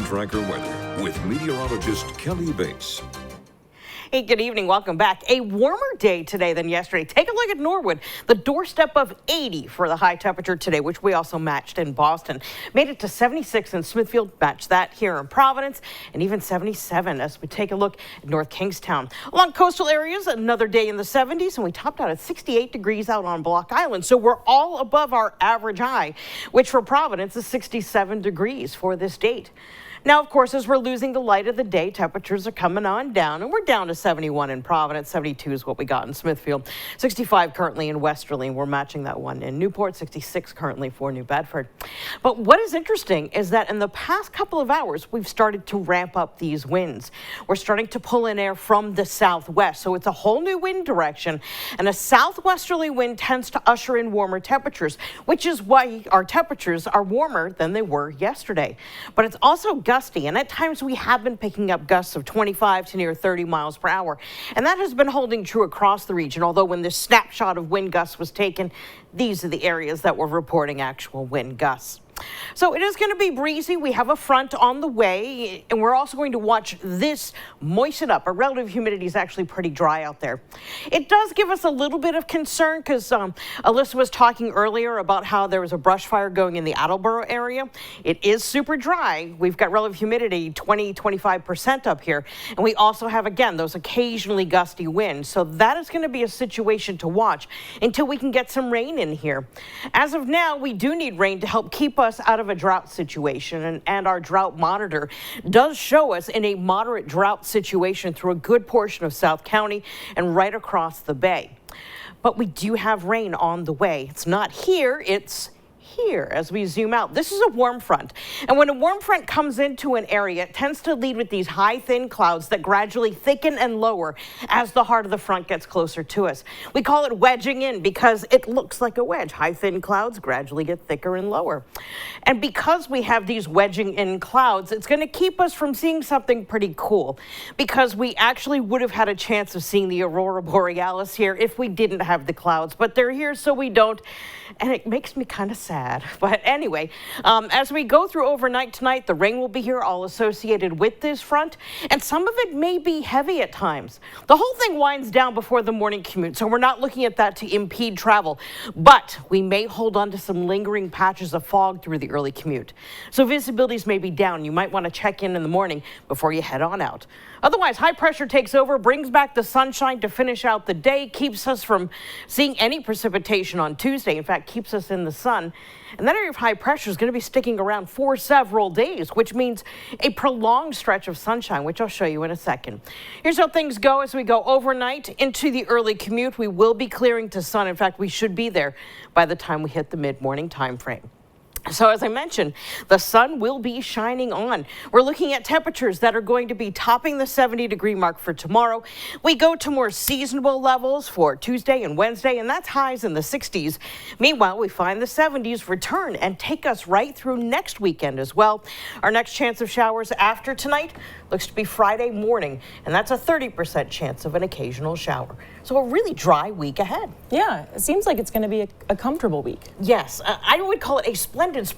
Tracker weather with meteorologist Kelly Bates. Hey, good evening. Welcome back. A warmer day today than yesterday. Take a look at Norwood. The doorstep of 80 for the high temperature today, which we also matched in Boston. Made it to 76 in Smithfield, matched that here in Providence, and even 77 as we take a look at North Kingstown. Along coastal areas, another day in the 70s, and we topped out at 68 degrees out on Block Island. So we're all above our average high, which for Providence is 67 degrees for this date. Now, of course, as we're losing the light of the day, temperatures are coming on down, and we're down to 71 in Providence. 72 is what we got in Smithfield. 65 currently in Westerly. We're matching that one in Newport. 66 currently for New Bedford. But what is interesting is that in the past couple of hours, we've started to ramp up these winds. We're starting to pull in air from the southwest, so it's a whole new wind direction, and a southwesterly wind tends to usher in warmer temperatures, which is why our temperatures are warmer than they were yesterday. But it's also gusty, and at times we have been picking up gusts of 25 to near 30 miles per hour, and that has been holding true across the region. Although when this snapshot of wind gusts was taken, these are the areas that were reporting actual wind gusts. So it is going to be breezy. We have a front on the way, and we're also going to watch this moisten up. Our relative humidity is actually pretty dry out there. It does give us a little bit of concern because Alyssa was talking earlier about how there was a brush fire going in the Attleboro area. It is super dry. We've got relative humidity 20-25% up here, and we also have, again, those occasionally gusty winds. So that is going to be a situation to watch until we can get some rain in here. As of now, we do need rain to help keep us out of a drought situation, and our drought monitor does show us in a moderate drought situation through a good portion of South County and right across the bay. But we do have rain on the way. It's not here, it's here as we zoom out. This is a warm front, and when a warm front comes into an area, it tends to lead with these high thin clouds that gradually thicken and lower as the heart of the front gets closer to us. We call it wedging in because it looks like a wedge. High thin clouds gradually get thicker and lower, and because we have these wedging in clouds, it's going to keep us from seeing something pretty cool, because we actually would have had a chance of seeing the aurora borealis here if we didn't have the clouds, but they're here so we don't, and it makes me kind of sad. But anyway, as we go through overnight tonight, the rain will be here, all associated with this front, and some of it may be heavy at times. The whole thing winds down before the morning commute, so we're not looking at that to impede travel, but we may hold on to some lingering patches of fog through the early commute. So visibilities may be down. You might want to check in the morning before you head on out. Otherwise, high pressure takes over, brings back the sunshine to finish out the day, keeps us from seeing any precipitation on Tuesday. In fact, keeps us in the sun. And that area of high pressure is going to be sticking around for several days, which means a prolonged stretch of sunshine, which I'll show you in a second. Here's how things go as we go overnight into the early commute. We will be clearing to sun. In fact, we should be there by the time we hit the mid-morning time frame. So as I mentioned, the sun will be shining on. We're looking at temperatures that are going to be topping the 70-degree mark for tomorrow. We go to more seasonable levels for Tuesday and Wednesday, and that's highs in the 60s. Meanwhile, we find the 70s return and take us right through next weekend as well. Our next chance of showers after tonight looks to be Friday morning, and that's a 30% chance of an occasional shower. So a really dry week ahead. Yeah, it seems like it's going to be a comfortable week. Yes, I would call it a splendid